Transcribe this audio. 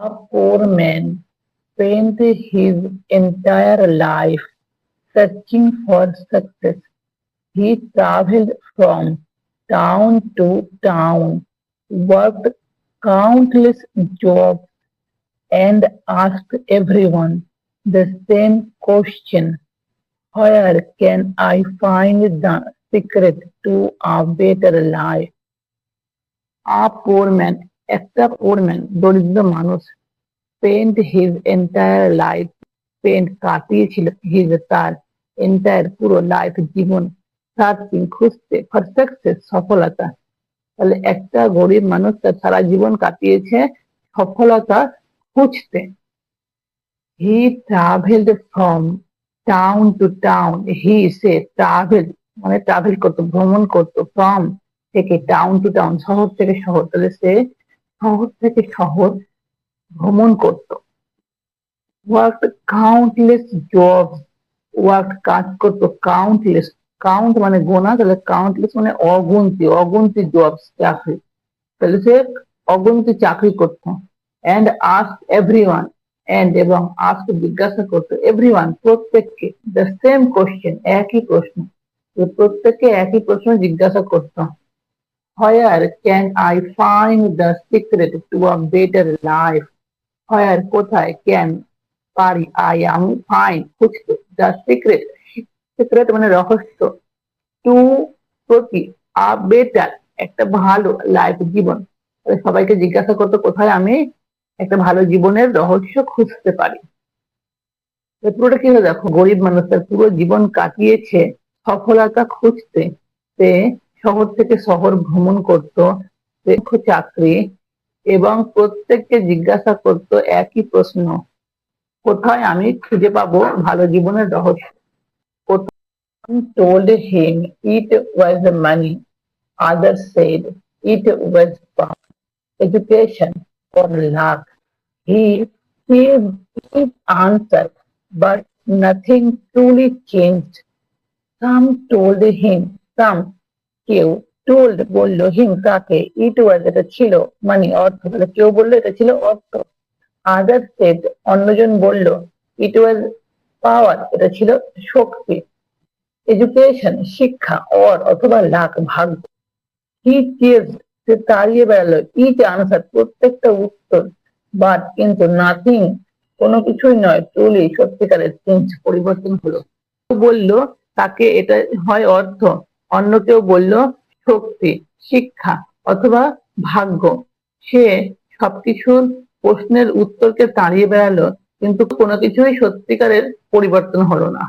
A poor man spent his entire life searching for success. He traveled from town to town, worked countless jobs, and asked everyone the same question: where can I find the secret to a better life? A poor man, একটা poor man, দরিদ্র মানুষ, spent his entire life, spent কাটিয়েছিল তার entire পুরো life জীবন searching খুঁজতে for success সফলতা। তাহলে একটা গরিব মানুষ তার সারা জীবন কাটিয়েছে সফলতা খুঁজতে। He travelled from town to town, সে ট্রাভেল মানে ট্রাভেল করতো, ভ্রমণ করতো, ফ্রম থেকে, টাউন টু টাউন শহর থেকে শহর, তাহলে সে শহর থেকে শহর ভ্রমণ করতো। ওয়ার্কড কাউন্টলেস জবস, ওয়ার্ক কাজ করতো, কাউন্টলেস, কাউন্ট মানে গোনা, তাহলে কাউন্টলেস মানে অগুন্তি, অগুন্তি জবস চাকরি, তাহলে সে অগুন্তি চাকরি করতো। এন্ড আস্ক এভরিওয়ান, এন্ড এবং আস্ক জিজ্ঞাসা করতো, এভরিওয়ান প্রত্যেককে, দ্য সেম কোশ্চেন একই প্রশ্ন, প্রত্যেককে একই প্রশ্ন জিজ্ঞাসা করতো। Where can I find the secret to a better life? Where কোথায়, ক্যান পারি, আই আমি, ফাইন্ড খুঁজতে, দ্য সিক্রেট, সিক্রেট মানে রহস্য, টু প্রতি, আ বেটার একটা ভালো লাইফ জীবন, সবাইকে জিজ্ঞাসা করতো কোথায় আমি একটা ভালো জীবনের রহস্য খুঁজতে পারি। পুরোটা কি হলো দেখো, গরিব মানুষ তার পুরো জীবন কাটিয়েছে সফলতা খুঁজতে। সে শহর থেকে শহর ভ্রমণ করতো, চাকরি, এবং প্রত্যেককে জিজ্ঞাসা করতো একই প্রশ্ন, কোথায় আমি খুঁজে পাবো ভালো জীবনের রহস্য। told him it was the money, others said it was power, education, or luck. He gave his answer, but nothing truly changed. Some told him, some কেউ, told বললো him কাকে, it was এটা ছিল মানি অর্থ, তাহলে কেউ বললো এটা ছিল অর্থ। others said অন্যজন বললো it was power এটা ছিল শক্তি। এডুকেশন শিক্ষা, অর অথবা লাক ভাগ্য। হি চেঞ্জ সে তাড়িয়ে বেড়ালো, ইচ আনসার প্রত্যেকটা উত্তর, বাট কিন্তু নাথিং কোনো কিছুই নয়, ট্রুলি সত্যিকারের চেঞ্জ পরিবর্তন হলো। বললো তাকে এটা হয় অর্থ, অন্য কেউ বললো শক্তি, শিক্ষা অথবা ভাগ্য। সে সবকিছুর প্রশ্নের উত্তরকে তাড়িয়ে বেড়ালো, কিন্তু কোনো কিছুই সত্যিকারের পরিবর্তন হলো না।